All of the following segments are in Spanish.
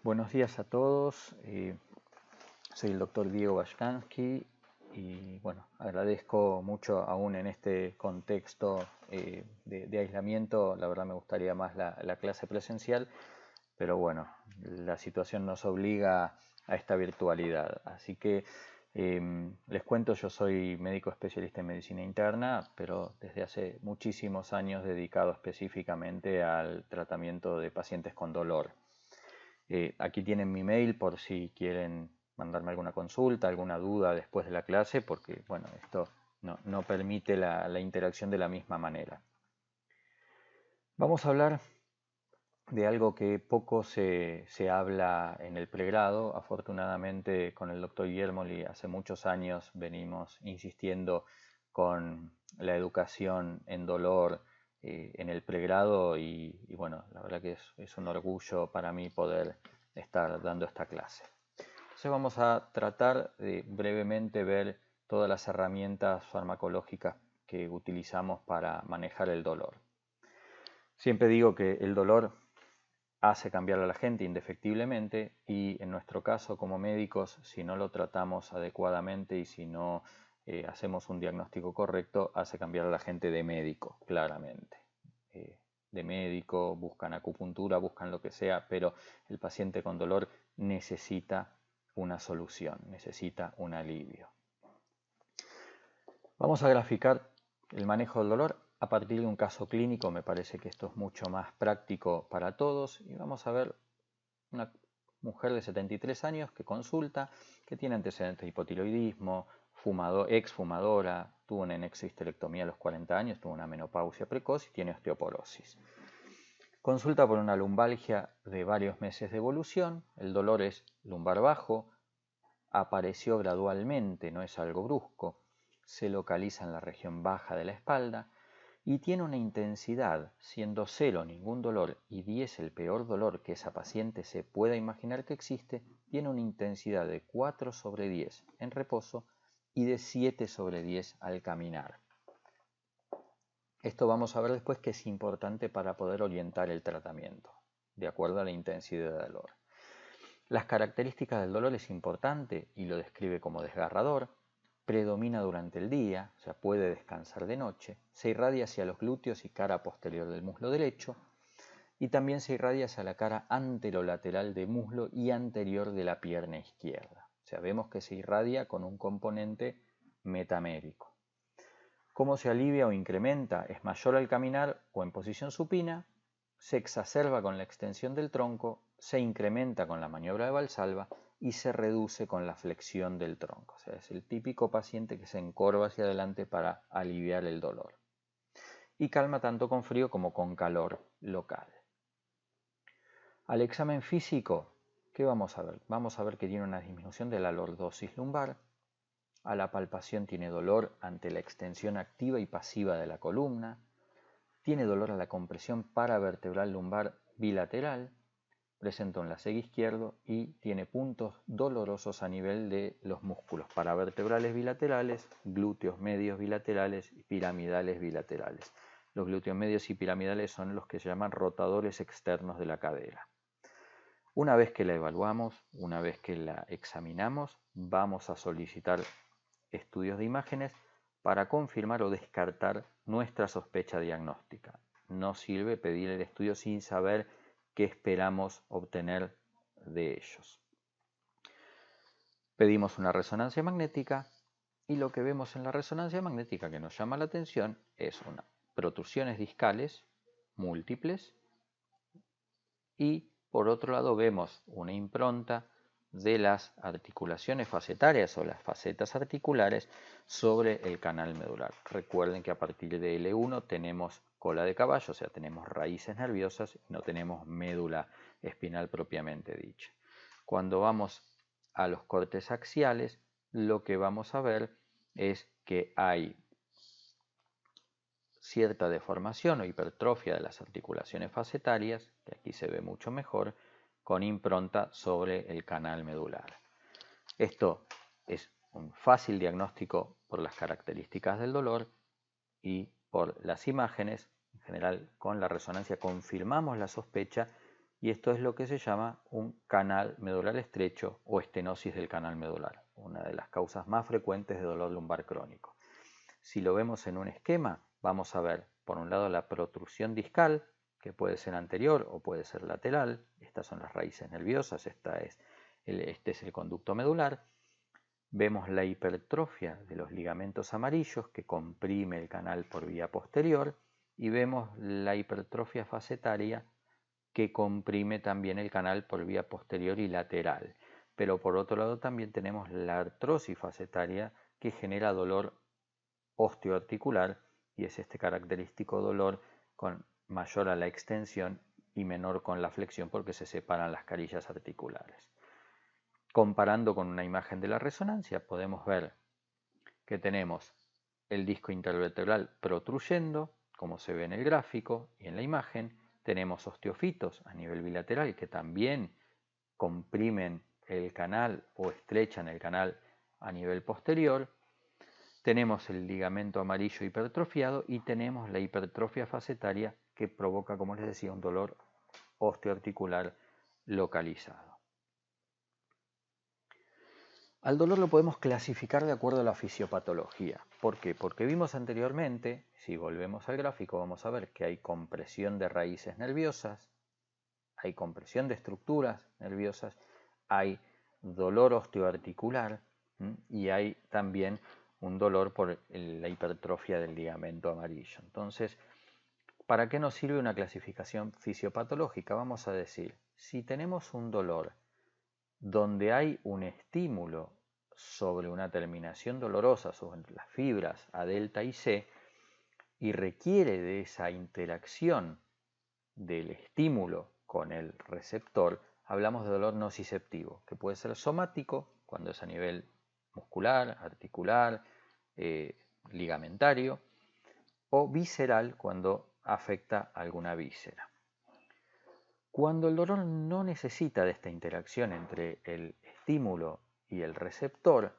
Buenos días a todos. Soy el doctor Diego Bashkansky y bueno, agradezco mucho aún en este contexto de aislamiento. La verdad me gustaría más la clase presencial, pero bueno, la situación nos obliga a esta virtualidad. Así que les cuento, yo soy médico especialista en medicina interna, pero desde hace muchísimos años dedicado específicamente al tratamiento de pacientes con dolor. Aquí tienen mi mail por si quieren mandarme alguna consulta, alguna duda después de la clase, porque bueno, esto no permite la interacción de la misma manera. Vamos a hablar de algo que poco se habla en el pregrado. Afortunadamente con el doctor Guillermoli hace muchos años venimos insistiendo con la educación en dolor en el pregrado y bueno, la verdad que es un orgullo para mí poder estar dando esta clase. Entonces vamos a tratar de brevemente ver todas las herramientas farmacológicas que utilizamos para manejar el dolor. Siempre digo que el dolor hace cambiar a la gente indefectiblemente y en nuestro caso como médicos, si no lo tratamos adecuadamente y si no hacemos un diagnóstico correcto, hace cambiar a la gente de médico, claramente. Eh, de médico, buscan acupuntura, buscan lo que sea, pero el paciente con dolor necesita una solución, necesita un alivio. Vamos a graficar el manejo del dolor a partir de un caso clínico. Me parece que esto es mucho más práctico para todos y vamos a ver una mujer de 73 años que consulta, que tiene antecedentes de hipotiroidismo, exfumadora, tuvo una histerectomía a los 40 años, tuvo una menopausia precoz y tiene osteoporosis. Consulta por una lumbalgia de varios meses de evolución, el dolor es lumbar bajo, apareció gradualmente, no es algo brusco, se localiza en la región baja de la espalda y tiene una intensidad, siendo 0 ningún dolor y 10 el peor dolor que esa paciente se pueda imaginar que existe, tiene una intensidad de 4 sobre 10 en reposo y de 7 sobre 10 al caminar. Esto vamos a ver después que es importante para poder orientar el tratamiento, de acuerdo a la intensidad del dolor. Las características del dolor es importante y lo describe como desgarrador, predomina durante el día, o sea, puede descansar de noche, se irradia hacia los glúteos y cara posterior del muslo derecho y también se irradia hacia la cara anterolateral del muslo y anterior de la pierna izquierda. O sea, vemos que se irradia con un componente metamérico. ¿Cómo se alivia o incrementa? Es mayor al caminar o en posición supina, se exacerba con la extensión del tronco, se incrementa con la maniobra de Valsalva y se reduce con la flexión del tronco. O sea, es el típico paciente que se encorva hacia adelante para aliviar el dolor. Y calma tanto con frío como con calor local. Al examen físico, ¿qué vamos a ver? Vamos a ver que tiene una disminución de la lordosis lumbar. A la palpación tiene dolor ante la extensión activa y pasiva de la columna. Tiene dolor a la compresión paravertebral lumbar bilateral. Presenta un laseg izquierdo y tiene puntos dolorosos a nivel de los músculos paravertebrales bilaterales, glúteos medios bilaterales y piramidales bilaterales. Los glúteos medios y piramidales son los que se llaman rotadores externos de la cadera. Una vez que la evaluamos, una vez que la examinamos, vamos a solicitar estudios de imágenes para confirmar o descartar nuestra sospecha diagnóstica. No sirve pedir el estudio sin saber qué esperamos obtener de ellos. Pedimos una resonancia magnética y lo que vemos en la resonancia magnética que nos llama la atención es protrusiones discales múltiples y por otro lado vemos una impronta de las articulaciones facetarias o las facetas articulares sobre el canal medular. Recuerden que a partir de L1 tenemos cola de caballo, o sea, tenemos raíces nerviosas y no tenemos médula espinal propiamente dicha. Cuando vamos a los cortes axiales, lo que vamos a ver es que hay cierta deformación o hipertrofia de las articulaciones facetarias, que aquí se ve mucho mejor, con impronta sobre el canal medular. Esto es un fácil diagnóstico por las características del dolor y por las imágenes. En general, con la resonancia confirmamos la sospecha y esto es lo que se llama un canal medular estrecho o estenosis del canal medular, una de las causas más frecuentes de dolor lumbar crónico. Si lo vemos en un esquema, vamos a ver por un lado la protrusión discal, que puede ser anterior o puede ser lateral. Estas son las raíces nerviosas, este es el conducto medular. Vemos la hipertrofia de los ligamentos amarillos que comprime el canal por vía posterior y vemos la hipertrofia facetaria que comprime también el canal por vía posterior y lateral. Pero por otro lado también tenemos la artrosis facetaria que genera dolor osteoarticular y es este característico dolor mayor a la extensión y menor con la flexión porque se separan las carillas articulares. Comparando con una imagen de la resonancia podemos ver que tenemos el disco intervertebral protruyendo, como se ve en el gráfico y en la imagen. Tenemos osteofitos a nivel bilateral que también comprimen el canal o estrechan el canal a nivel posterior. Tenemos el ligamento amarillo hipertrofiado y tenemos la hipertrofia facetaria que provoca, como les decía, un dolor osteoarticular localizado. Al dolor lo podemos clasificar de acuerdo a la fisiopatología. ¿Por qué? Porque vimos anteriormente, si volvemos al gráfico, vamos a ver que hay compresión de raíces nerviosas, hay compresión de estructuras nerviosas, hay dolor osteoarticular y hay también un dolor por la hipertrofia del ligamento amarillo. Entonces, ¿para qué nos sirve una clasificación fisiopatológica? Vamos a decir, si tenemos un dolor donde hay un estímulo sobre una terminación dolorosa, sobre las fibras A, delta y C, y requiere de esa interacción del estímulo con el receptor, hablamos de dolor nociceptivo, que puede ser somático, cuando es a nivel muscular, articular, ligamentario, o visceral, cuando afecta alguna víscera. Cuando el dolor no necesita de esta interacción entre el estímulo y el receptor,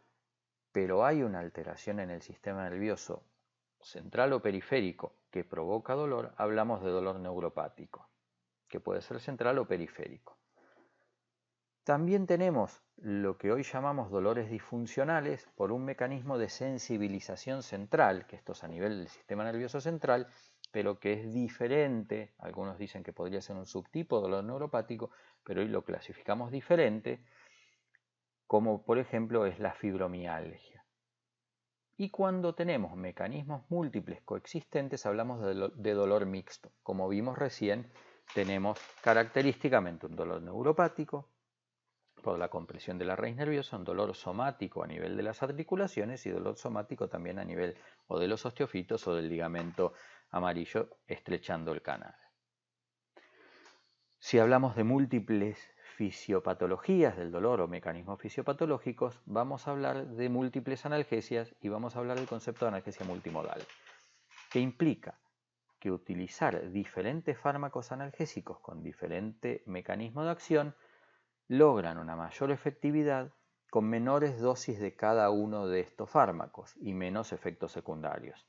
pero hay una alteración en el sistema nervioso central o periférico que provoca dolor, hablamos de dolor neuropático, que puede ser central o periférico. También tenemos lo que hoy llamamos dolores disfuncionales por un mecanismo de sensibilización central, que esto es a nivel del sistema nervioso central, pero que es diferente. Algunos dicen que podría ser un subtipo de dolor neuropático, pero hoy lo clasificamos diferente, como por ejemplo es la fibromialgia. Y cuando tenemos mecanismos múltiples coexistentes, hablamos de dolor mixto. Como vimos recién, tenemos característicamente un dolor neuropático por la compresión de la raíz nerviosa, un dolor somático a nivel de las articulaciones y dolor somático también a nivel o de los osteofitos o del ligamento amarillo estrechando el canal. Si hablamos de múltiples fisiopatologías del dolor o mecanismos fisiopatológicos, vamos a hablar de múltiples analgesias y vamos a hablar del concepto de analgesia multimodal, que implica que utilizar diferentes fármacos analgésicos con diferente mecanismo de acción logran una mayor efectividad con menores dosis de cada uno de estos fármacos y menos efectos secundarios.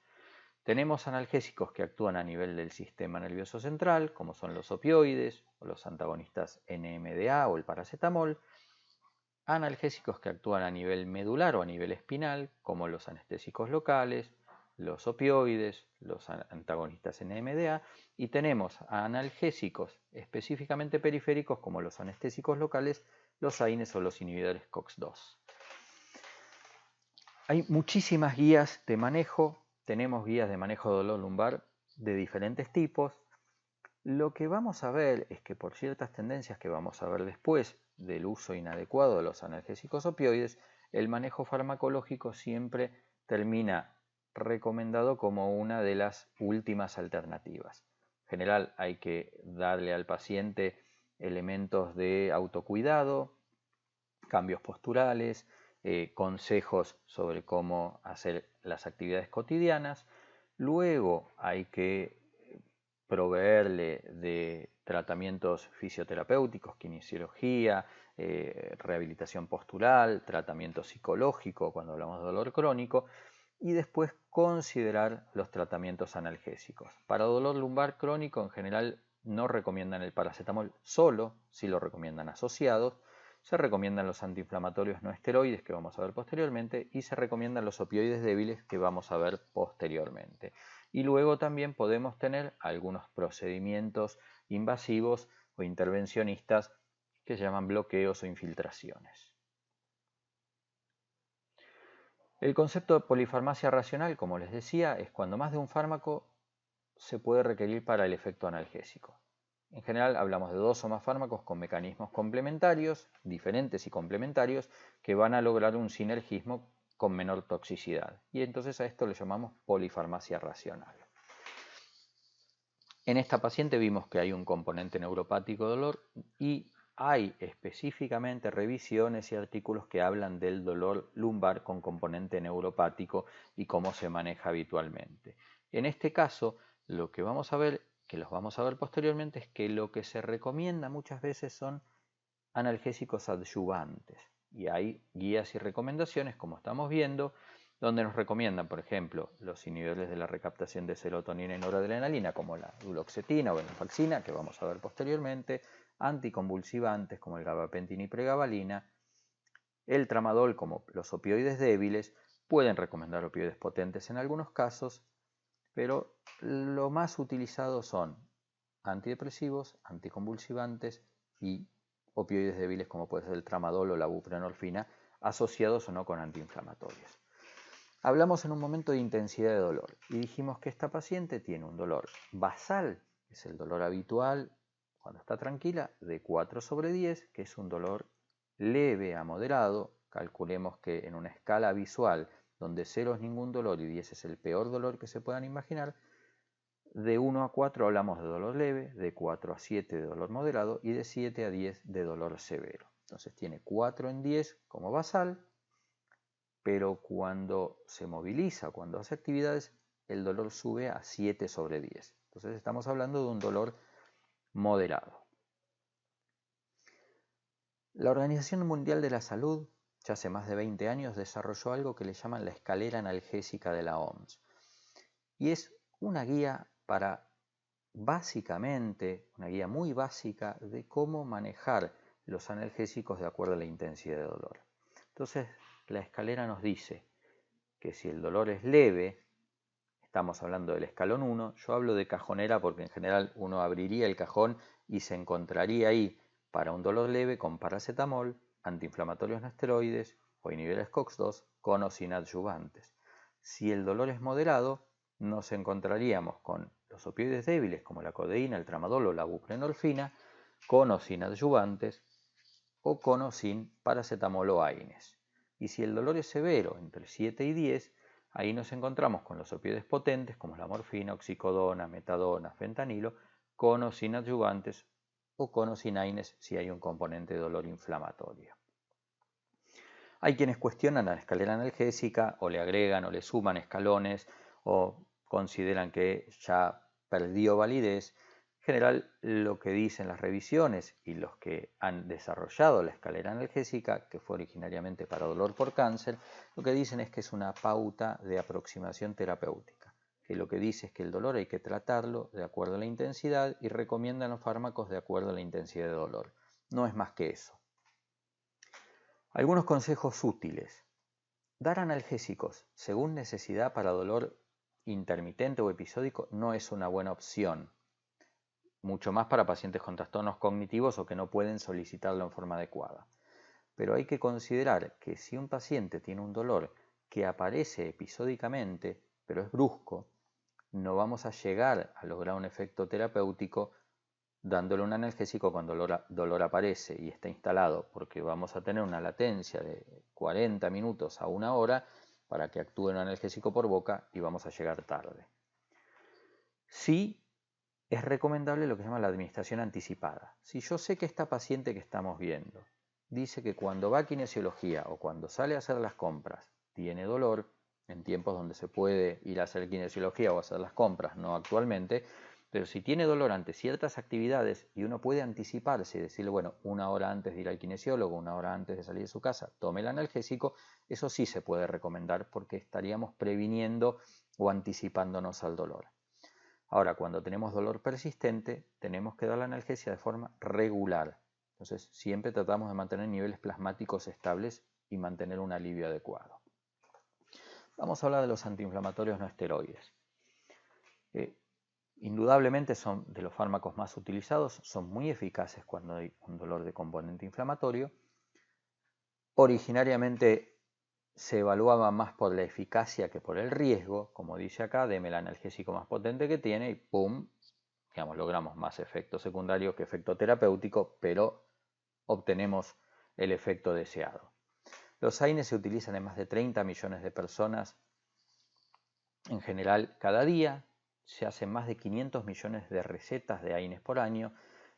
Tenemos analgésicos que actúan a nivel del sistema nervioso central, como son los opioides o los antagonistas NMDA o el paracetamol. Analgésicos que actúan a nivel medular o a nivel espinal, como los anestésicos locales, los opioides, los antagonistas NMDA. Y tenemos analgésicos específicamente periféricos, como los anestésicos locales, los AINES o los inhibidores COX-2. Hay muchísimas guías de manejo. Tenemos guías de manejo de dolor lumbar de diferentes tipos. Lo que vamos a ver es que por ciertas tendencias que vamos a ver después del uso inadecuado de los analgésicos opioides, el manejo farmacológico siempre termina recomendado como una de las últimas alternativas. En general hay que darle al paciente elementos de autocuidado, cambios posturales, consejos sobre cómo hacer las actividades cotidianas. Luego hay que proveerle de tratamientos fisioterapéuticos, kinesiología, rehabilitación postural, tratamiento psicológico cuando hablamos de dolor crónico, y después considerar los tratamientos analgésicos. Para dolor lumbar crónico en general no recomiendan el paracetamol solo, sí lo recomiendan asociados. Se recomiendan los antiinflamatorios no esteroides, que vamos a ver posteriormente, y se recomiendan los opioides débiles, que vamos a ver posteriormente. Y luego también podemos tener algunos procedimientos invasivos o intervencionistas que se llaman bloqueos o infiltraciones. El concepto de polifarmacia racional, como les decía, es cuando más de un fármaco se puede requerir para el efecto analgésico. En general hablamos de 2 o más fármacos con mecanismos complementarios, diferentes y complementarios, que van a lograr un sinergismo con menor toxicidad. Y entonces a esto le llamamos polifarmacia racional. En esta paciente vimos que hay un componente neuropático de dolor y hay específicamente revisiones y artículos que hablan del dolor lumbar con componente neuropático y cómo se maneja habitualmente. En este caso, lo que vamos a ver, que los vamos a ver posteriormente, es que lo que se recomienda muchas veces son analgésicos adyuvantes. Y hay guías y recomendaciones, como estamos viendo, donde nos recomiendan, por ejemplo, los inhibidores de la recaptación de serotonina y noradrenalina, como la duloxetina o venlafaxina, que vamos a ver posteriormente, anticonvulsivantes como el gabapentina y pregabalina, el tramadol como los opioides débiles, pueden recomendar opioides potentes en algunos casos, pero lo más utilizado son antidepresivos, anticonvulsivantes y opioides débiles como puede ser el tramadol o la buprenorfina, asociados o no con antiinflamatorios. Hablamos en un momento de intensidad de dolor y dijimos que esta paciente tiene un dolor basal, que es el dolor habitual cuando está tranquila, de 4/10, que es un dolor leve a moderado. Calculemos que en una escala visual donde 0 es ningún dolor y 10 es el peor dolor que se puedan imaginar, de 1 a 4 hablamos de dolor leve, de 4 a 7 de dolor moderado y de 7 a 10 de dolor severo. Entonces tiene 4 en 10 como basal, pero cuando se moviliza, cuando hace actividades, el dolor sube a 7/10. Entonces estamos hablando de un dolor moderado. La Organización Mundial de la Salud, ya hace más de 20 años, desarrolló algo que le llaman la escalera analgésica de la OMS. Y es una guía para, básicamente, una guía muy básica de cómo manejar los analgésicos de acuerdo a la intensidad de dolor. Entonces, la escalera nos dice que si el dolor es leve, estamos hablando del escalón 1, yo hablo de cajonera porque en general uno abriría el cajón y se encontraría ahí para un dolor leve con paracetamol, antiinflamatorios no esteroides o inhibidores COX-2 con o sin adyuvantes. Si el dolor es moderado, nos encontraríamos con los opioides débiles como la codeína, el tramadol o la buprenorfina, con o sin adyuvantes o con o sin paracetamol o AINES. Y si el dolor es severo, entre 7 y 10, ahí nos encontramos con los opioides potentes como la morfina, oxicodona, metadona, fentanilo, con o sin adyuvantes o con o sin AINES si hay un componente de dolor inflamatorio. Hay quienes cuestionan la escalera analgésica o le agregan o le suman escalones o consideran que ya perdió validez. En general, lo que dicen las revisiones y los que han desarrollado la escalera analgésica, que fue originariamente para dolor por cáncer, lo que dicen es que es una pauta de aproximación terapéutica, que lo que dice es que el dolor hay que tratarlo de acuerdo a la intensidad y recomiendan los fármacos de acuerdo a la intensidad de dolor. No es más que eso. Algunos consejos útiles. Dar analgésicos según necesidad para dolor intermitente o episódico no es una buena opción, mucho más para pacientes con trastornos cognitivos o que no pueden solicitarlo en forma adecuada. Pero hay que considerar que si un paciente tiene un dolor que aparece episódicamente, pero es brusco, no vamos a llegar a lograr un efecto terapéutico dándole un analgésico cuando dolor aparece y está instalado, porque vamos a tener una latencia de 40 minutos a 1 hora para que actúe un analgésico por boca y vamos a llegar tarde. Sí es recomendable lo que se llama la administración anticipada. Si yo sé que esta paciente que estamos viendo dice que cuando va a kinesiología o cuando sale a hacer las compras tiene dolor, en tiempos donde se puede ir a hacer kinesiología o hacer las compras, no actualmente, pero si tiene dolor ante ciertas actividades y uno puede anticiparse y decirle, bueno, 1 hora antes de ir al kinesiólogo, 1 hora antes de salir de su casa, tome el analgésico, eso sí se puede recomendar porque estaríamos previniendo o anticipándonos al dolor. Ahora, cuando tenemos dolor persistente, tenemos que dar la analgesia de forma regular. Entonces, siempre tratamos de mantener niveles plasmáticos estables y mantener un alivio adecuado. Vamos a hablar de los antiinflamatorios no esteroides. Indudablemente son de los fármacos más utilizados, son muy eficaces cuando hay un dolor de componente inflamatorio. Originariamente se evaluaba más por la eficacia que por el riesgo, como dice acá, deme el analgésico más potente que tiene y ¡pum! Digamos, logramos más efecto secundario que efecto terapéutico, pero obtenemos el efecto deseado. Los AINES se utilizan en más de 30 millones de personas en general cada día. Se hacen más de 500 millones de recetas de AINES por año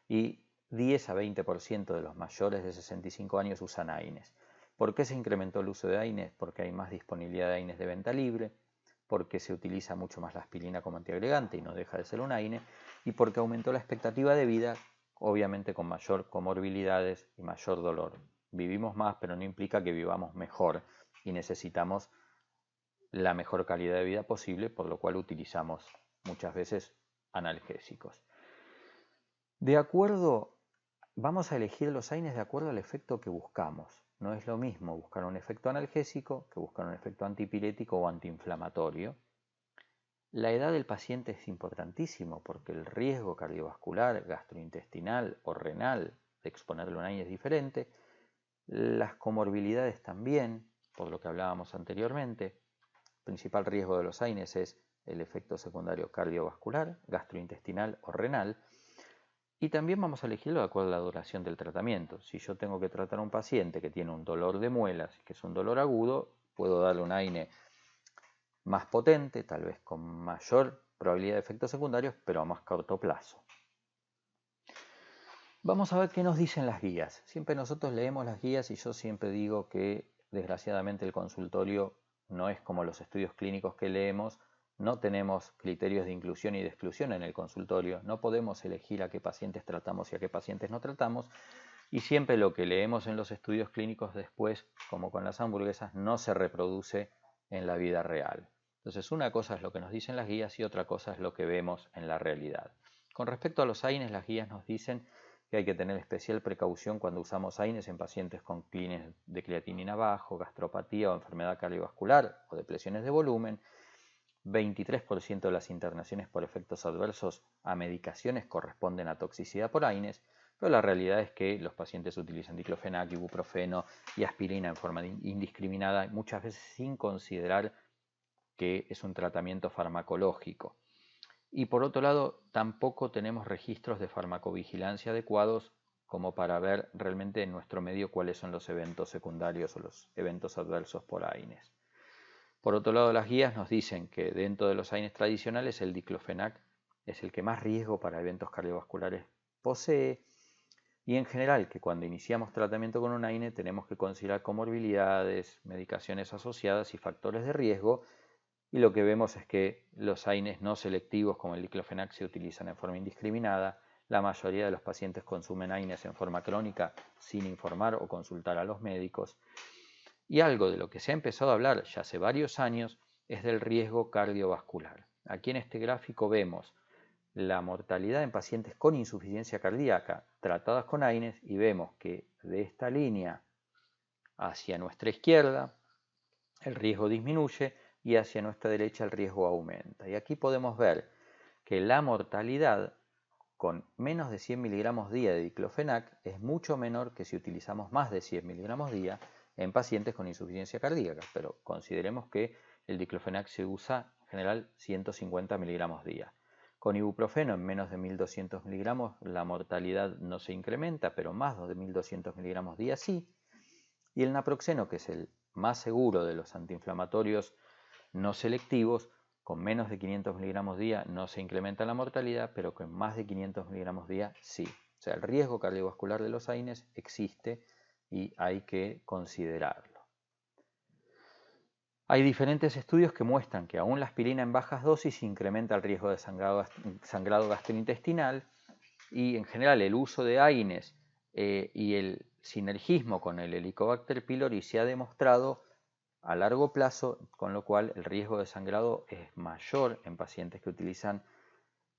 y 10 a 20% de los mayores de 65 años usan AINES. ¿Por qué se incrementó el uso de AINES? Porque hay más disponibilidad de AINES de venta libre, porque se utiliza mucho más la aspirina como antiagregante y no deja de ser un AINE, y porque aumentó la expectativa de vida, obviamente con mayor comorbilidades y mayor dolor. Vivimos más, pero no implica que vivamos mejor y necesitamos la mejor calidad de vida posible, por lo cual utilizamos muchas veces analgésicos. Vamos a elegir los AINES de acuerdo al efecto que buscamos. No es lo mismo buscar un efecto analgésico que buscar un efecto antipirético o antiinflamatorio. La edad del paciente es importantísimo porque el riesgo cardiovascular, gastrointestinal o renal de exponerle a un AINE es diferente. Las comorbilidades también, por lo que hablábamos anteriormente. El principal riesgo de los AINES es el efecto secundario cardiovascular, gastrointestinal o renal. Y también vamos a elegirlo de acuerdo a la duración del tratamiento. Si yo tengo que tratar a un paciente que tiene un dolor de muelas, que es un dolor agudo, puedo darle un AINE más potente, tal vez con mayor probabilidad de efectos secundarios, pero a más corto plazo. Vamos a ver qué nos dicen las guías. Siempre nosotros leemos las guías y yo siempre digo que desgraciadamente el consultorio no es como los estudios clínicos que leemos. No tenemos criterios de inclusión y de exclusión en el consultorio, no podemos elegir a qué pacientes tratamos y a qué pacientes no tratamos, y siempre lo que leemos en los estudios clínicos después, como con las hamburguesas, no se reproduce en la vida real. Entonces, una cosa es lo que nos dicen las guías y otra cosa es lo que vemos en la realidad. Con respecto a los AINES, las guías nos dicen que hay que tener especial precaución cuando usamos AINES en pacientes con clínicas de creatinina bajo, gastropatía o enfermedad cardiovascular o depresiones de volumen. 23% de las internaciones por efectos adversos a medicaciones corresponden a toxicidad por AINES, pero la realidad es que los pacientes utilizan diclofenac, ibuprofeno y aspirina en forma indiscriminada, muchas veces sin considerar que es un tratamiento farmacológico. Y por otro lado, tampoco tenemos registros de farmacovigilancia adecuados como para ver realmente en nuestro medio cuáles son los eventos secundarios o los eventos adversos por AINES. Por otro lado, las guías nos dicen que dentro de los AINES tradicionales el diclofenac es el que más riesgo para eventos cardiovasculares posee, y en general que cuando iniciamos tratamiento con un AINE tenemos que considerar comorbilidades, medicaciones asociadas y factores de riesgo, y lo que vemos es que los AINES no selectivos como el diclofenac se utilizan en forma indiscriminada. La mayoría de los pacientes consumen AINES en forma crónica sin informar o consultar a los médicos. Y algo de lo que se ha empezado a hablar ya hace varios años es del riesgo cardiovascular. Aquí en este gráfico vemos la mortalidad en pacientes con insuficiencia cardíaca tratadas con AINES y vemos que de esta línea hacia nuestra izquierda el riesgo disminuye y hacia nuestra derecha el riesgo aumenta. Y aquí podemos ver que la mortalidad con menos de 100 miligramos día de diclofenac es mucho menor que si utilizamos más de 100 miligramos día en pacientes con insuficiencia cardíaca, pero consideremos que el diclofenac se usa en general 150 miligramos día. Con ibuprofeno en menos de 1200 miligramos la mortalidad no se incrementa, pero más de 1200 miligramos día sí. Y el naproxeno, que es el más seguro de los antiinflamatorios no selectivos, con menos de 500 miligramos día no se incrementa la mortalidad, pero con más de 500 miligramos día sí. O sea, el riesgo cardiovascular de los AINES existe y hay que considerarlo. Hay diferentes estudios que muestran que aún la aspirina en bajas dosis incrementa el riesgo de sangrado gastrointestinal, y en general el uso de AINES y el sinergismo con el Helicobacter pylori se ha demostrado a largo plazo, con lo cual el riesgo de sangrado es mayor en pacientes que utilizan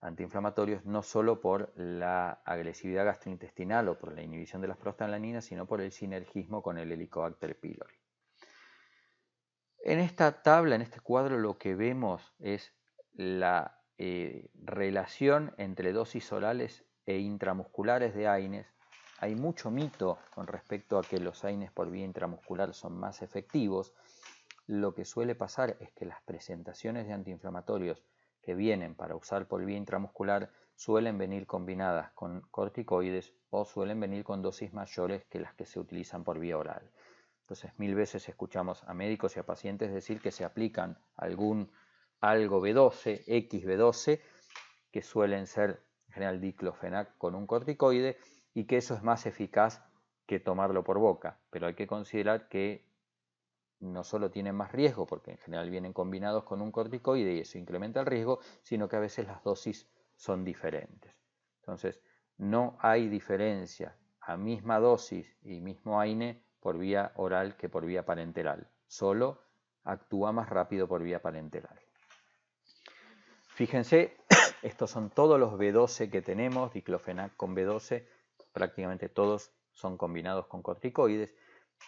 antiinflamatorios no solo por la agresividad gastrointestinal o por la inhibición de las prostaglandinas, sino por el sinergismo con el Helicobacter pylori. En esta tabla, en este cuadro, lo que vemos es la relación entre dosis orales e intramusculares de AINES. Hay mucho mito con respecto a que los AINES por vía intramuscular son más efectivos. Lo que suele pasar es que las presentaciones de antiinflamatorios que vienen para usar por vía intramuscular suelen venir combinadas con corticoides o suelen venir con dosis mayores que las que se utilizan por vía oral. Entonces, 1000 veces escuchamos a médicos y a pacientes decir que se aplican algo B12, XB12, que suelen ser en general diclofenac con un corticoide, y que eso es más eficaz que tomarlo por boca. Pero hay que considerar que no solo tienen más riesgo, porque en general vienen combinados con un corticoide y eso incrementa el riesgo, sino que a veces las dosis son diferentes. Entonces, no hay diferencia a misma dosis y mismo AINE por vía oral que por vía parenteral. Solo actúa más rápido por vía parenteral. Fíjense, estos son todos los B12 que tenemos, diclofenac con B12, prácticamente todos son combinados con corticoides.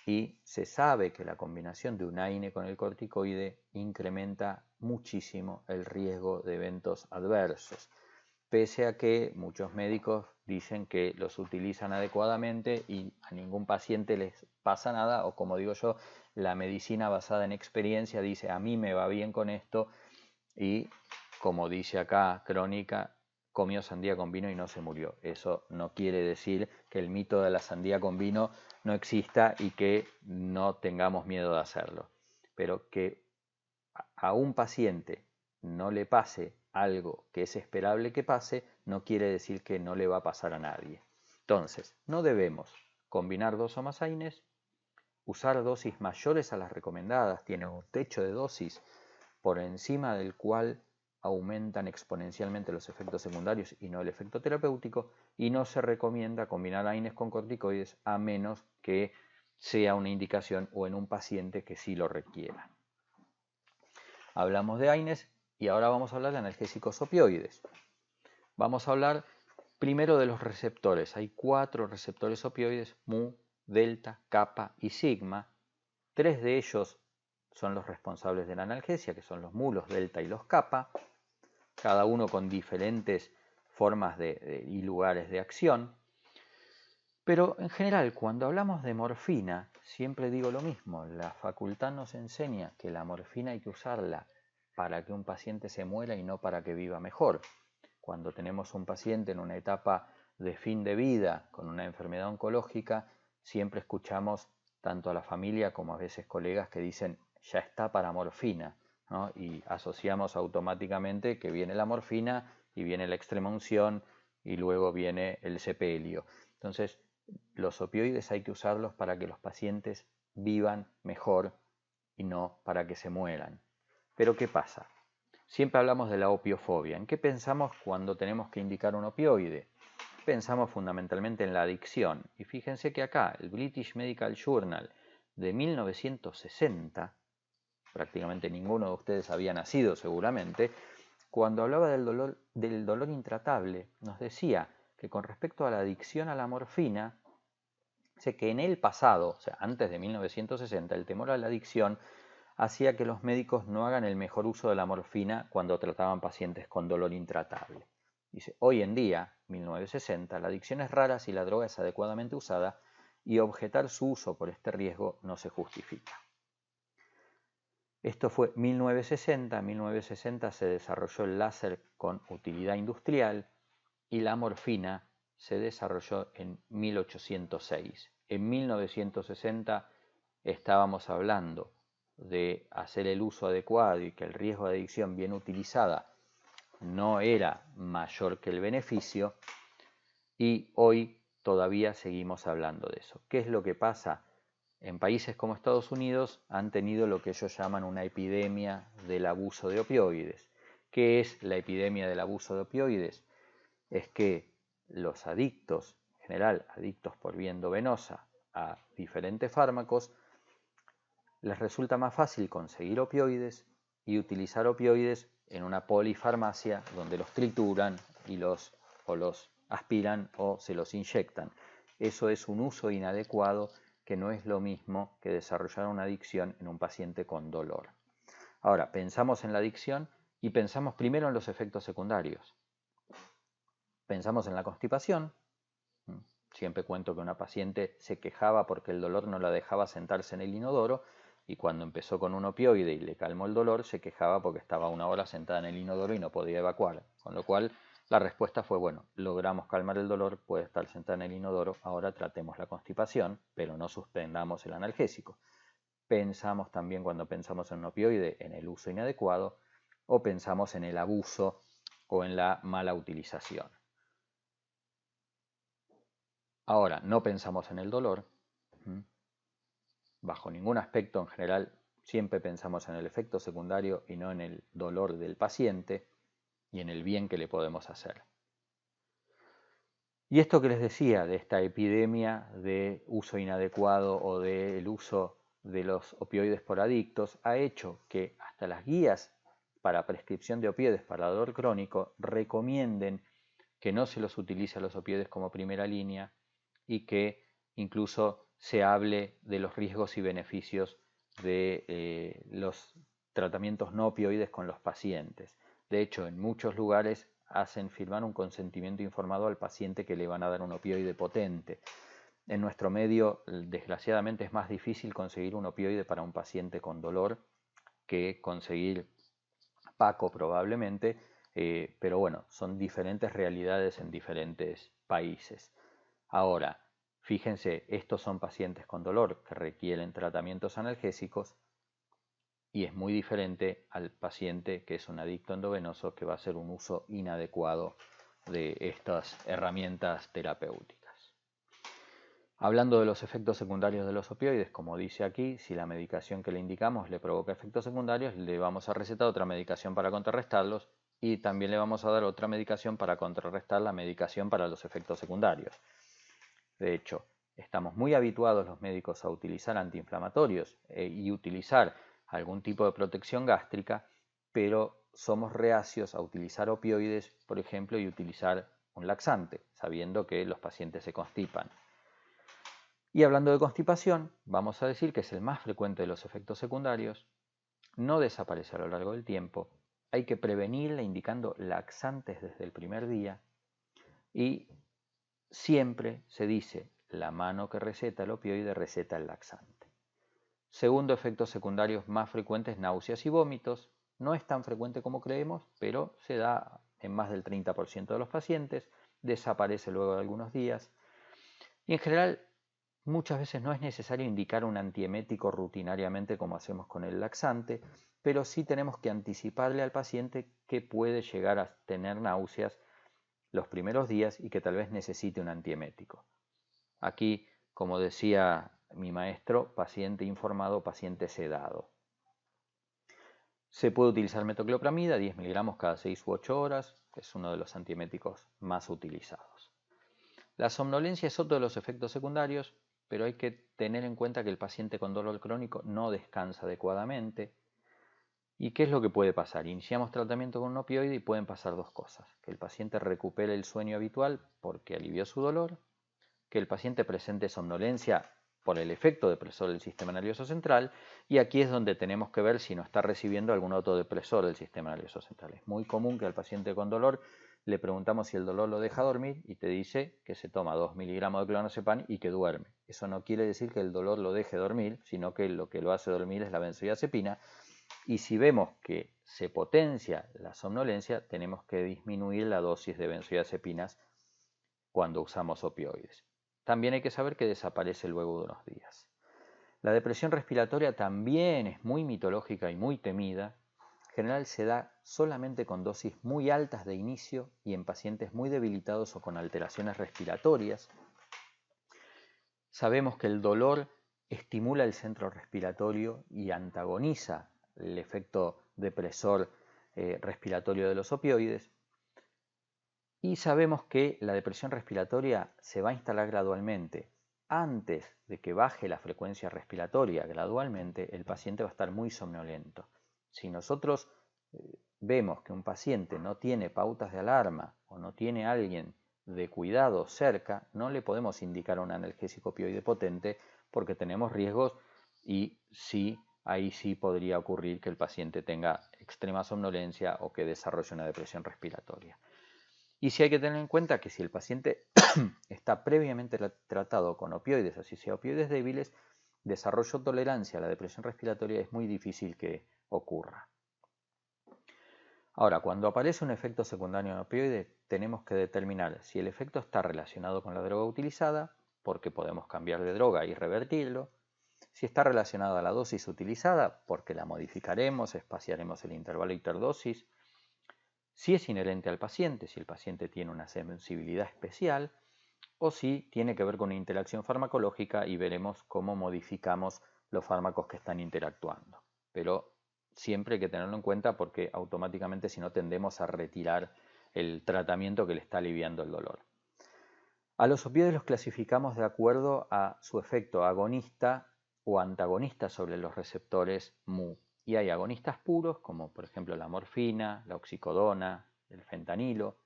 Y se sabe que la combinación de un AINE con el corticoide incrementa muchísimo el riesgo de eventos adversos, pese a que muchos médicos dicen que los utilizan adecuadamente y a ningún paciente les pasa nada, o como digo yo, la medicina basada en experiencia dice a mí me va bien con esto, y como dice acá Crónica, comió sandía con vino y no se murió. Eso no quiere decir que el mito de la sandía con vino no exista y que no tengamos miedo de hacerlo. Pero que a un paciente no le pase algo que es esperable que pase, no quiere decir que no le va a pasar a nadie. Entonces, no debemos combinar dos o más AINES, usar dosis mayores a las recomendadas, tiene un techo de dosis por encima del cual aumentan exponencialmente los efectos secundarios y no el efecto terapéutico, y no se recomienda combinar AINES con corticoides a menos que sea una indicación o en un paciente que sí lo requiera. Hablamos de AINES y ahora vamos a hablar de analgésicos opioides. Vamos a hablar primero de los receptores. Hay 4 receptores opioides, mu, delta, kappa y sigma. 3 de ellos son los responsables de la analgesia, que son los mu, los delta y los kappa, cada uno con diferentes formas y lugares de acción. Pero en general, cuando hablamos de morfina, siempre digo lo mismo, la facultad nos enseña que la morfina hay que usarla para que un paciente se muera y no para que viva mejor. Cuando tenemos un paciente en una etapa de fin de vida con una enfermedad oncológica, siempre escuchamos tanto a la familia como a veces colegas que dicen ya está para morfina, ¿no? Y asociamos automáticamente que viene la morfina y viene la extrema unción y luego viene el sepelio. Entonces, los opioides hay que usarlos para que los pacientes vivan mejor y no para que se mueran. Pero ¿qué pasa? Siempre hablamos de la opiofobia. ¿En qué pensamos cuando tenemos que indicar un opioide? Pensamos fundamentalmente en la adicción. Y fíjense que acá, el British Medical Journal de 1960, prácticamente ninguno de ustedes había nacido seguramente, cuando hablaba del dolor intratable, nos decía que con respecto a la adicción a la morfina, sé que en el pasado, o sea, antes de 1960, el temor a la adicción hacía que los médicos no hagan el mejor uso de la morfina cuando trataban pacientes con dolor intratable. Dice, hoy en día, 1960, la adicción es rara si la droga es adecuadamente usada y objetar su uso por este riesgo no se justifica. Esto fue 1960, en 1960 se desarrolló el láser con utilidad industrial y la morfina se desarrolló en 1806. En 1960 estábamos hablando de hacer el uso adecuado y que el riesgo de adicción bien utilizada no era mayor que el beneficio, y hoy todavía seguimos hablando de eso. ¿Qué es lo que pasa? En países como Estados Unidos han tenido lo que ellos llaman una epidemia del abuso de opioides. ¿Qué es la epidemia del abuso de opioides? Es que los adictos, en general adictos por vía endovenosa a diferentes fármacos, les resulta más fácil conseguir opioides y utilizar opioides en una polifarmacia donde los trituran y los aspiran o se los inyectan. Eso es un uso inadecuado que no es lo mismo que desarrollar una adicción en un paciente con dolor. Ahora, pensamos en la adicción y pensamos primero en los efectos secundarios. Pensamos en la constipación. Siempre cuento que una paciente se quejaba porque el dolor no la dejaba sentarse en el inodoro y cuando empezó con un opioide y le calmó el dolor, se quejaba porque estaba 1 hora sentada en el inodoro y no podía evacuar. Con lo cual, la respuesta fue, bueno, logramos calmar el dolor, puede estar sentada en el inodoro, ahora tratemos la constipación, pero no suspendamos el analgésico. Pensamos también cuando pensamos en un opioide en el uso inadecuado o pensamos en el abuso o en la mala utilización. Ahora, no pensamos en el dolor. Bajo ningún aspecto en general, siempre pensamos en el efecto secundario y no en el dolor del paciente y en el bien que le podemos hacer. Y esto que les decía de esta epidemia de uso inadecuado o del uso de los opioides por adictos ha hecho que hasta las guías para prescripción de opioides para dolor crónico recomienden que no se los utilice a los opioides como primera línea y que incluso se hable de los riesgos y beneficios de los tratamientos no opioides con los pacientes. De hecho, en muchos lugares hacen firmar un consentimiento informado al paciente que le van a dar un opioide potente. En nuestro medio, desgraciadamente, es más difícil conseguir un opioide para un paciente con dolor que conseguir Paco probablemente, pero bueno, son diferentes realidades en diferentes países. Ahora, fíjense, estos son pacientes con dolor que requieren tratamientos analgésicos y es muy diferente al paciente que es un adicto endovenoso que va a hacer un uso inadecuado de estas herramientas terapéuticas. Hablando de los efectos secundarios de los opioides, como dice aquí, si la medicación que le indicamos le provoca efectos secundarios, le vamos a recetar otra medicación para contrarrestarlos y también le vamos a dar otra medicación para contrarrestar la medicación para los efectos secundarios. De hecho, estamos muy habituados los médicos a utilizar antiinflamatorios y utilizar algún tipo de protección gástrica, pero somos reacios a utilizar opioides, por ejemplo, y utilizar un laxante, sabiendo que los pacientes se constipan. Y hablando de constipación, vamos a decir que es el más frecuente de los efectos secundarios, no desaparece a lo largo del tiempo, hay que prevenirla indicando laxantes desde el primer día y siempre se dice la mano que receta el opioide receta el laxante. Segundo efectos secundarios más frecuentes, náuseas y vómitos. No es tan frecuente como creemos, pero se da en más del 30% de los pacientes, desaparece luego de algunos días. Y en general, muchas veces no es necesario indicar un antiemético rutinariamente como hacemos con el laxante, pero sí tenemos que anticiparle al paciente que puede llegar a tener náuseas los primeros días y que tal vez necesite un antiemético. Aquí, como decía mi maestro, paciente informado, paciente sedado. Se puede utilizar metoclopramida, 10 miligramos cada 6 u 8 horas, que es uno de los antieméticos más utilizados. La somnolencia es otro de los efectos secundarios, pero hay que tener en cuenta que el paciente con dolor crónico no descansa adecuadamente. ¿Y qué es lo que puede pasar? Iniciamos tratamiento con un opioide y pueden pasar dos cosas. Que el paciente recupere el sueño habitual porque alivió su dolor, que el paciente presente somnolencia por el efecto depresor del sistema nervioso central, y aquí es donde tenemos que ver si no está recibiendo algún otro depresor del sistema nervioso central. Es muy común que al paciente con dolor le preguntamos si el dolor lo deja dormir y te dice que se toma 2 miligramos de clonazepam y que duerme. Eso no quiere decir que el dolor lo deje dormir, sino que lo hace dormir es la benzodiazepina. Y si vemos que se potencia la somnolencia, tenemos que disminuir la dosis de benzodiazepinas cuando usamos opioides. También hay que saber que desaparece luego de unos días. La depresión respiratoria también es muy mitológica y muy temida. En general se da solamente con dosis muy altas de inicio y en pacientes muy debilitados o con alteraciones respiratorias. Sabemos que el dolor estimula el centro respiratorio y antagoniza el efecto depresor respiratorio de los opioides. Y sabemos que la depresión respiratoria se va a instalar gradualmente. Antes de que baje la frecuencia respiratoria gradualmente, el paciente va a estar muy somnolento. Si nosotros vemos que un paciente no tiene pautas de alarma o no tiene alguien de cuidado cerca, no le podemos indicar un analgésico opioide potente porque tenemos riesgos y sí, ahí sí podría ocurrir que el paciente tenga extrema somnolencia o que desarrolle una depresión respiratoria. Y sí hay que tener en cuenta que si el paciente está previamente tratado con opioides, así sea opioides débiles, desarrollo tolerancia a la depresión respiratoria es muy difícil que ocurra. Ahora, cuando aparece un efecto secundario en opioide, tenemos que determinar si el efecto está relacionado con la droga utilizada, porque podemos cambiar de droga y revertirlo, si está relacionado a la dosis utilizada, porque la modificaremos, espaciaremos el intervalo interdosis, si es inherente al paciente, si el paciente tiene una sensibilidad especial, o si tiene que ver con una interacción farmacológica y veremos cómo modificamos los fármacos que están interactuando. Pero siempre hay que tenerlo en cuenta porque automáticamente si no tendemos a retirar el tratamiento que le está aliviando el dolor. A los opioides los clasificamos de acuerdo a su efecto agonista o antagonista sobre los receptores mu. Y hay agonistas puros como por ejemplo la morfina, la oxicodona, el fentanilo,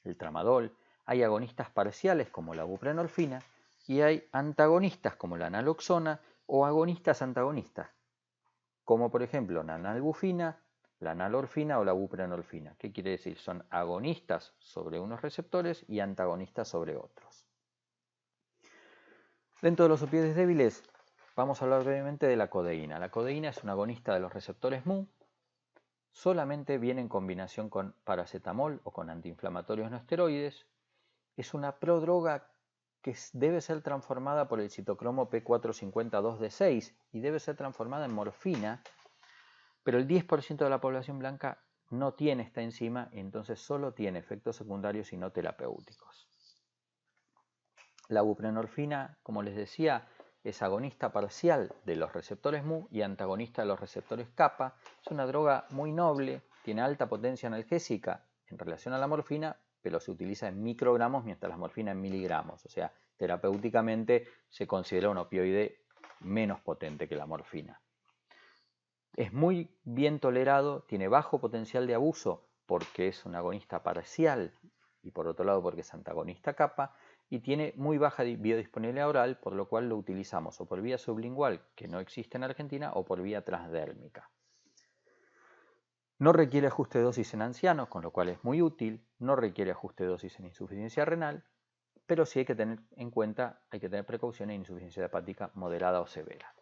el tramadol. Hay agonistas parciales como la buprenorfina y hay antagonistas como la naloxona o agonistas antagonistas como por ejemplo la nalbufina, la nalorfina o la buprenorfina. ¿Qué quiere decir? Son agonistas sobre unos receptores y antagonistas sobre otros. Dentro de los opioides débiles vamos a hablar brevemente de la codeína. La codeína es un agonista de los receptores mu, solamente viene en combinación con paracetamol o con antiinflamatorios no esteroides. Es una prodroga que debe ser transformada por el citocromo P450-2D6 y debe ser transformada en morfina, pero el 10% de la población blanca no tiene esta enzima y entonces solo tiene efectos secundarios y no terapéuticos. La buprenorfina, como les decía, es agonista parcial de los receptores mu y antagonista de los receptores kappa. Es una droga muy noble, tiene alta potencia analgésica en relación a la morfina, pero se utiliza en microgramos mientras la morfina en miligramos. O sea, terapéuticamente se considera un opioide menos potente que la morfina. Es muy bien tolerado, tiene bajo potencial de abuso porque es un agonista parcial y por otro lado porque es antagonista kappa, y tiene muy baja biodisponibilidad oral, por lo cual lo utilizamos o por vía sublingual, que no existe en Argentina, o por vía transdérmica. No requiere ajuste de dosis en ancianos, con lo cual es muy útil, no requiere ajuste de dosis en insuficiencia renal, pero sí hay que tener en cuenta, hay que tener precaución en insuficiencia hepática moderada o severa.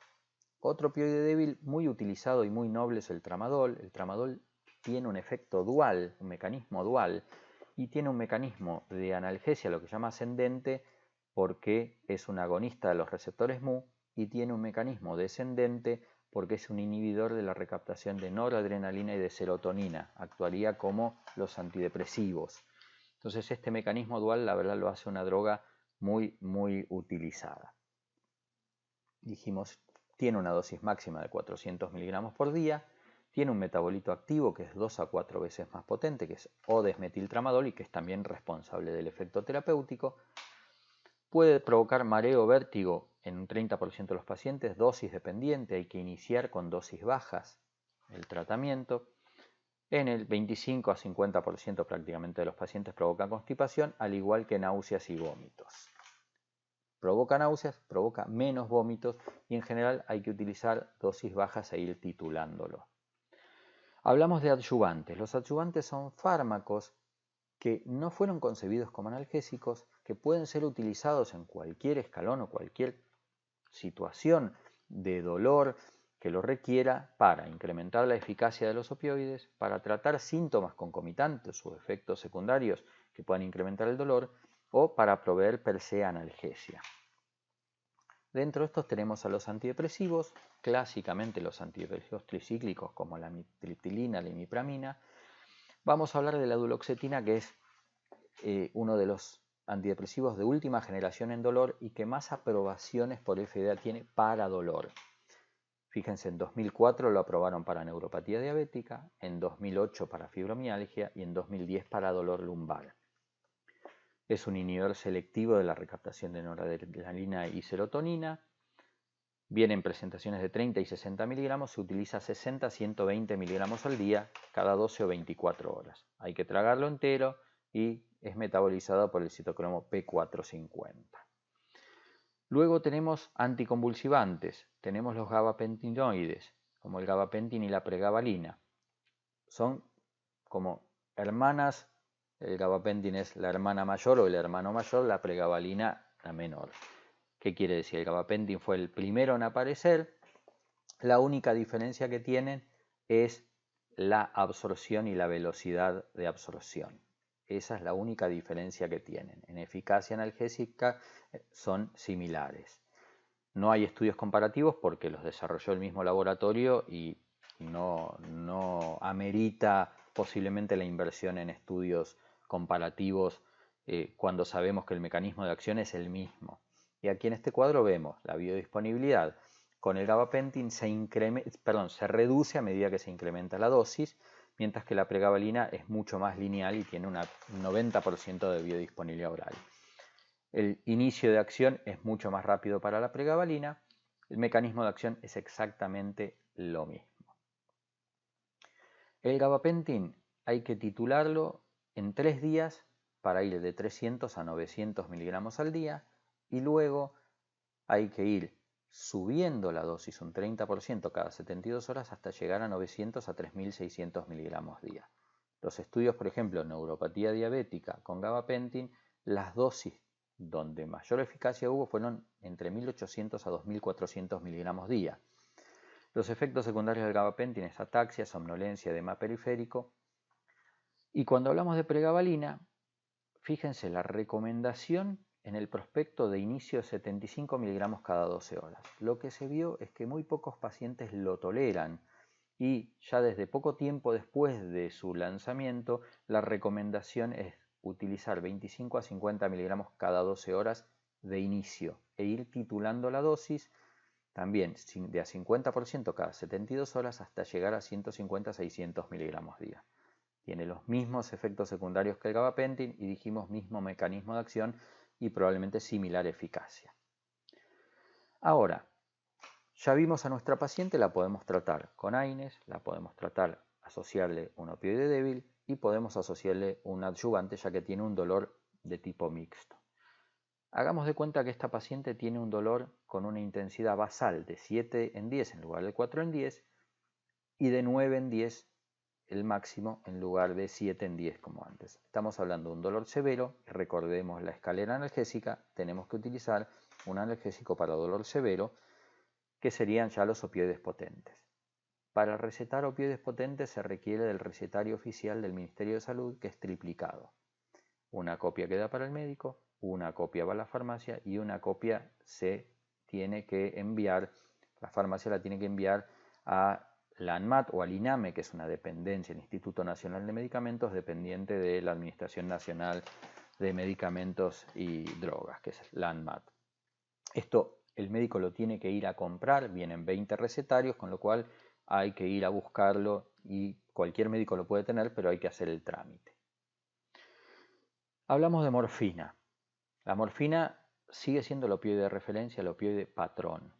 Otro opioide débil muy utilizado y muy noble es el tramadol. El tramadol tiene un efecto dual, un mecanismo dual, y tiene un mecanismo de analgesia, lo que se llama ascendente, porque es un agonista de los receptores mu, y tiene un mecanismo descendente porque es un inhibidor de la recaptación de noradrenalina y de serotonina. Actuaría como los antidepresivos. Entonces este mecanismo dual, la verdad, lo hace una droga muy, muy utilizada. Dijimos, tiene una dosis máxima de 400 miligramos por día, tiene un metabolito activo que es 2 a 4 veces más potente, que es O-desmetiltramadol y que es también responsable del efecto terapéutico. Puede provocar mareo o vértigo en un 30% de los pacientes, dosis dependiente, hay que iniciar con dosis bajas el tratamiento. En el 25 a 50% prácticamente de los pacientes provoca constipación, al igual que náuseas y vómitos. Provoca náuseas, provoca menos vómitos y en general hay que utilizar dosis bajas e ir titulándolo. Hablamos de adyuvantes. Los adyuvantes son fármacos que no fueron concebidos como analgésicos, que pueden ser utilizados en cualquier escalón o cualquier situación de dolor que lo requiera para incrementar la eficacia de los opioides, para tratar síntomas concomitantes o efectos secundarios que puedan incrementar el dolor o para proveer per se analgesia. Dentro de estos tenemos a los antidepresivos, clásicamente los antidepresivos tricíclicos como la triptilina, la imipramina. Vamos a hablar de la duloxetina, que es uno de los antidepresivos de última generación en dolor y que más aprobaciones por FDA tiene para dolor. Fíjense, en 2004 lo aprobaron para neuropatía diabética, en 2008 para fibromialgia y en 2010 para dolor lumbar. Es un inhibidor selectivo de la recaptación de noradrenalina y serotonina. viene en presentaciones de 30 y 60 miligramos, se utiliza 60 a 120 miligramos al día cada 12 o 24 horas. Hay que tragarlo entero y es metabolizado por el citocromo P450. Luego tenemos anticonvulsivantes, tenemos los gabapentinoides, como el gabapentin y la pregabalina. Son como hermanas, el gabapentin es la hermana mayor o el hermano mayor, la pregabalina la menor. ¿Qué quiere decir? El gabapentin fue el primero en aparecer. La única diferencia que tienen es la absorción y la velocidad de absorción. Esa es la única diferencia que tienen. En eficacia analgésica son similares. No hay estudios comparativos porque los desarrolló el mismo laboratorio y no amerita posiblemente la inversión en estudios comparativos cuando sabemos que el mecanismo de acción es el mismo. Y aquí en este cuadro vemos la biodisponibilidad. Con el gabapentin se reduce a medida que se incrementa la dosis, mientras que la pregabalina es mucho más lineal y tiene un 90% de biodisponibilidad oral. El inicio de acción es mucho más rápido para la pregabalina. El mecanismo de acción es exactamente lo mismo. El gabapentin hay que titularlo en 3 días para ir de 300 a 900 miligramos al día y luego hay que ir subiendo la dosis un 30% cada 72 horas hasta llegar a 900 a 3600 miligramos día. Los estudios, por ejemplo, en neuropatía diabética con gabapentin, las dosis donde mayor eficacia hubo fueron entre 1800 a 2400 miligramos día. Los efectos secundarios del gabapentin es ataxia, somnolencia, edema periférico. Y cuando hablamos de pregabalina, fíjense la recomendación en el prospecto de inicio 75 miligramos cada 12 horas. Lo que se vio es que muy pocos pacientes lo toleran y ya desde poco tiempo después de su lanzamiento la recomendación es utilizar 25 a 50 miligramos cada 12 horas de inicio e ir titulando la dosis también de a 50% cada 72 horas hasta llegar a 150 a 600 miligramos día. Tiene los mismos efectos secundarios que el gabapentin y dijimos mismo mecanismo de acción y probablemente similar eficacia. Ahora, ya vimos a nuestra paciente, la podemos tratar con AINES, la podemos tratar, asociarle un opioide débil y podemos asociarle un adyuvante ya que tiene un dolor de tipo mixto. Hagamos de cuenta que esta paciente tiene un dolor con una intensidad basal de 7 en 10 en lugar de 4 en 10 y de 9 en 10 el máximo en lugar de 7 en 10 como antes. Estamos hablando de un dolor severo, recordemos la escalera analgésica, tenemos que utilizar un analgésico para dolor severo, que serían ya los opioides potentes. Para recetar opioides potentes se requiere del recetario oficial del Ministerio de Salud, que es triplicado. Una copia queda para el médico, una copia va a la farmacia y una copia se tiene que enviar, la farmacia la tiene que enviar a la ANMAT o al INAME, que es una dependencia, el Instituto Nacional de Medicamentos, dependiente de la Administración Nacional de Medicamentos y Drogas, que es la ANMAT. Esto el médico lo tiene que ir a comprar, vienen 20 recetarios, con lo cual hay que ir a buscarlo y cualquier médico lo puede tener, pero hay que hacer el trámite. Hablamos de morfina. La morfina sigue siendo el opioide de referencia, el opioide patrón.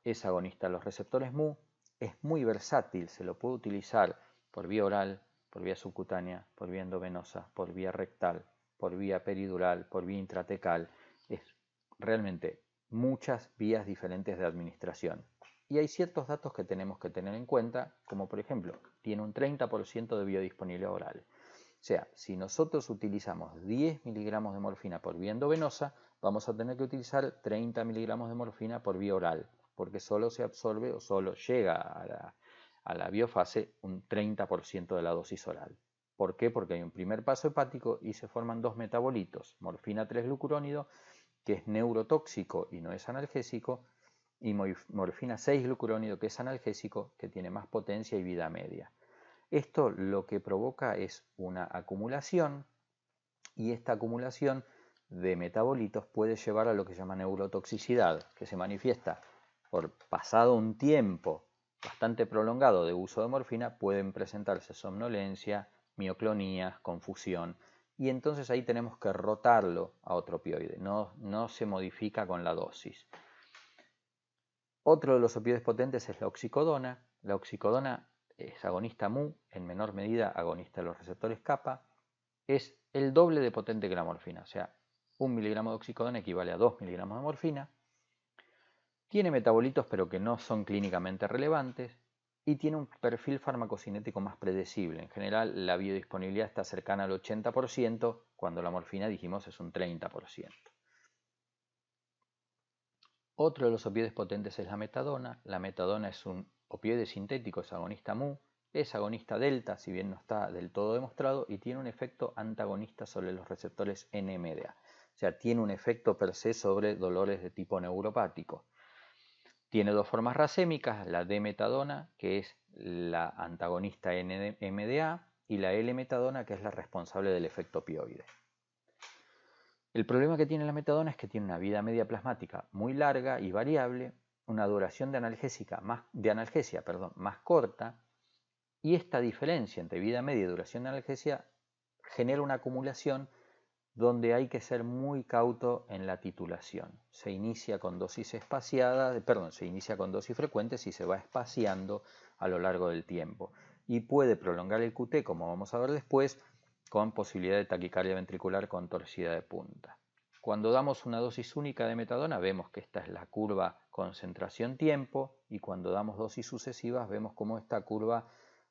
Es agonista a los receptores mu, es muy versátil, se lo puede utilizar por vía oral, por vía subcutánea, por vía endovenosa, por vía rectal, por vía peridural, por vía intratecal. Es realmente muchas vías diferentes de administración. Y hay ciertos datos que tenemos que tener en cuenta, como por ejemplo, tiene un 30% de biodisponibilidad oral. O sea, si nosotros utilizamos 10 miligramos de morfina por vía endovenosa, vamos a tener que utilizar 30 miligramos de morfina por vía oral, porque solo se absorbe o solo llega a la biofase un 30% de la dosis oral. ¿Por qué? Porque hay un primer paso hepático y se forman dos metabolitos, morfina 3-glucurónido, que es neurotóxico y no es analgésico, y morfina 6-glucurónido, que es analgésico, que tiene más potencia y vida media. Esto lo que provoca es una acumulación y esta acumulación de metabolitos puede llevar a lo que se llama neurotoxicidad, que se manifiesta por pasado un tiempo bastante prolongado de uso de morfina, pueden presentarse somnolencia, mioclonías, confusión, y entonces ahí tenemos que rotarlo a otro opioide, no se modifica con la dosis. Otro de los opioides potentes es la oxicodona. La oxicodona es agonista mu, en menor medida agonista de los receptores kappa. Es el doble de potente que la morfina, o sea, 1 miligramo de oxicodona equivale a 2 miligramos de morfina. Tiene metabolitos pero que no son clínicamente relevantes y tiene un perfil farmacocinético más predecible. En general, la biodisponibilidad está cercana al 80%, cuando la morfina, dijimos, es un 30%. Otro de los opioides potentes es la metadona. La metadona es un opioide sintético, es agonista mu, es agonista delta, si bien no está del todo demostrado, y tiene un efecto antagonista sobre los receptores NMDA. O sea, tiene un efecto per se sobre dolores de tipo neuropático. Tiene dos formas racémicas, la D-metadona, que es la antagonista NMDA, y la L-metadona, que es la responsable del efecto opioide. El problema que tiene la metadona es que tiene una vida media plasmática muy larga y variable, una duración de analgesia más corta, y esta diferencia entre vida media y duración de analgesia genera una acumulación donde hay que ser muy cauto en la titulación. Se inicia con dosis frecuentes y se va espaciando a lo largo del tiempo. Y puede prolongar el QT, como vamos a ver después, con posibilidad de taquicardia ventricular con torcida de punta. Cuando damos una dosis única de metadona, vemos que esta es la curva concentración-tiempo, y cuando damos dosis sucesivas, vemos cómo esta curva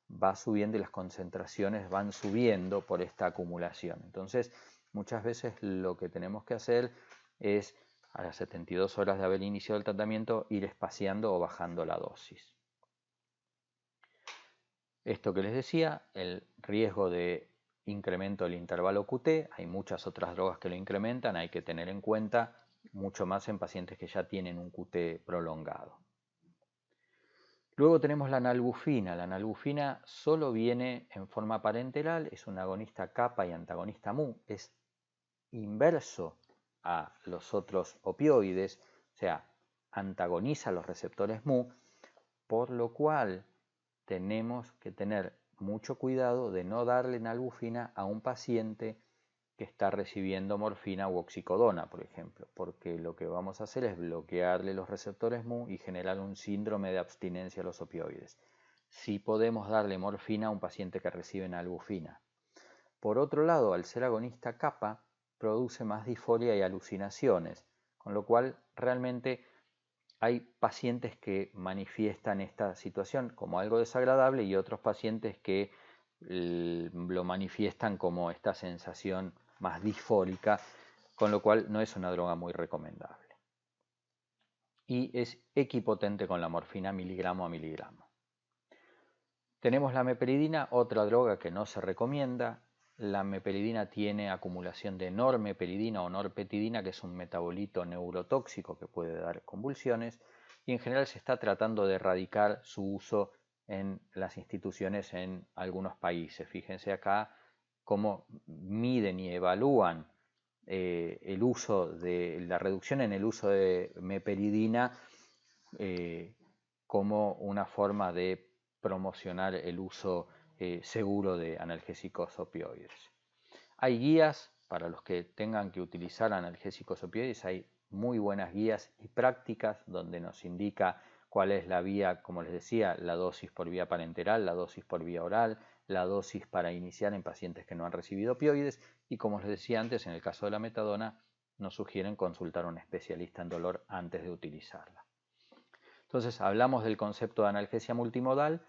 va subiendo y las concentraciones van subiendo por esta acumulación. Entonces, muchas veces lo que tenemos que hacer es, a las 72 horas de haber iniciado el tratamiento, ir espaciando o bajando la dosis. Esto que les decía, el riesgo de incremento del intervalo QT, hay muchas otras drogas que lo incrementan, hay que tener en cuenta mucho más en pacientes que ya tienen un QT prolongado. Luego tenemos la nalbufina. La nalbufina solo viene en forma parenteral, es un agonista kappa y antagonista mu, es inverso a los otros opioides, o sea, antagoniza los receptores mu, por lo cual tenemos que tener mucho cuidado de no darle nalbufina a un paciente que está recibiendo morfina u oxicodona, por ejemplo, porque lo que vamos a hacer es bloquearle los receptores mu y generar un síndrome de abstinencia a los opioides. Sí podemos darle morfina a un paciente que recibe nalbufina. Por otro lado, al ser agonista kappa, produce más disforia y alucinaciones, con lo cual realmente hay pacientes que manifiestan esta situación como algo desagradable y otros pacientes que lo manifiestan como esta sensación más disfórica, con lo cual no es una droga muy recomendable. Y es equipotente con la morfina miligramo a miligramo. Tenemos la meperidina, otra droga que no se recomienda. La meperidina tiene acumulación de normeperidina o norpetidina, que es un metabolito neurotóxico que puede dar convulsiones, y en general se está tratando de erradicar su uso en las instituciones en algunos países. Fíjense acá cómo miden y evalúan el uso de la reducción en el uso de meperidina como una forma de promocionar el uso seguro de analgésicos opioides. Hay guías para los que tengan que utilizar analgésicos opioides, hay muy buenas guías y prácticas donde nos indica cuál es la vía, como les decía, la dosis por vía parenteral, la dosis por vía oral, la dosis para iniciar en pacientes que no han recibido opioides, y como les decía antes, en el caso de la metadona, nos sugieren consultar a un especialista en dolor antes de utilizarla. Entonces hablamos del concepto de analgesia multimodal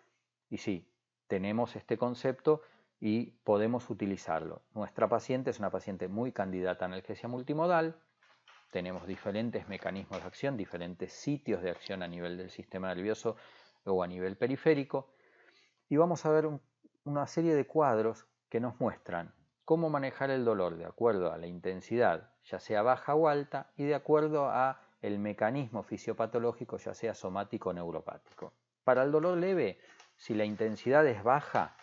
y sí, tenemos este concepto y podemos utilizarlo. Nuestra paciente es una paciente muy candidata a analgesia multimodal. Tenemos diferentes mecanismos de acción, diferentes sitios de acción a nivel del sistema nervioso o a nivel periférico. Y vamos a ver una serie de cuadros que nos muestran cómo manejar el dolor de acuerdo a la intensidad, ya sea baja o alta, y de acuerdo a el mecanismo fisiopatológico, ya sea somático o neuropático. Para el dolor leve, si la intensidad es baja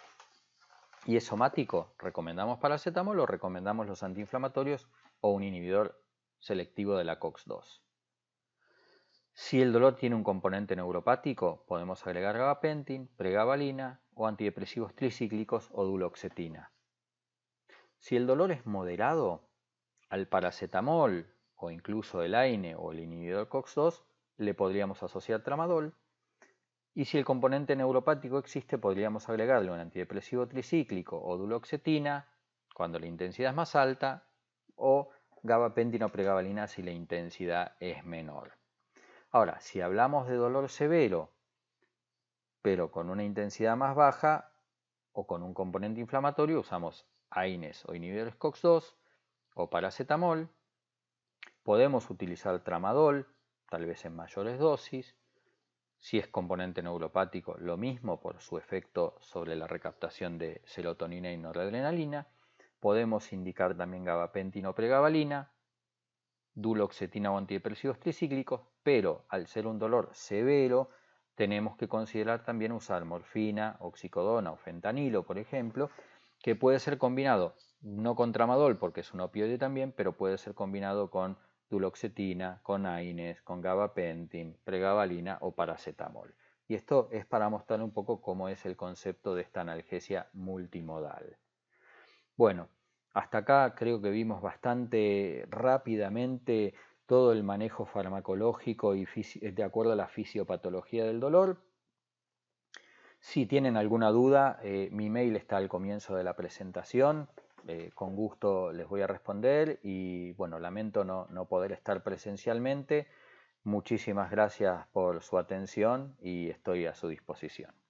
y es somático, recomendamos paracetamol o recomendamos los antiinflamatorios o un inhibidor selectivo de la COX-2. Si el dolor tiene un componente neuropático, podemos agregar gabapentin, pregabalina o antidepresivos tricíclicos o duloxetina. Si el dolor es moderado, al paracetamol o incluso el AINE o el inhibidor COX-2 le podríamos asociar tramadol. Y si el componente neuropático existe, podríamos agregarle un antidepresivo tricíclico o duloxetina cuando la intensidad es más alta, o gabapentina o pregabalina si la intensidad es menor. Ahora, si hablamos de dolor severo, pero con una intensidad más baja o con un componente inflamatorio, usamos AINES o inhibidores COX-2 o paracetamol. Podemos utilizar tramadol, tal vez en mayores dosis. Si es componente neuropático, lo mismo por su efecto sobre la recaptación de serotonina y noradrenalina. Podemos indicar también gabapentina o pregabalina, duloxetina o antidepresivos tricíclicos, pero al ser un dolor severo, tenemos que considerar también usar morfina, oxicodona o fentanilo, por ejemplo, que puede ser combinado, no con tramadol porque es un opioide también, pero puede ser combinado con duloxetina, con AINES, con gabapentin, pregabalina o paracetamol. Y esto es para mostrar un poco cómo es el concepto de esta analgesia multimodal. Bueno, hasta acá creo que vimos bastante rápidamente todo el manejo farmacológico y de acuerdo a la fisiopatología del dolor. Si tienen alguna duda, mi mail está al comienzo de la presentación. Con gusto les voy a responder y bueno, lamento no poder estar presencialmente. Muchísimas gracias por su atención y estoy a su disposición.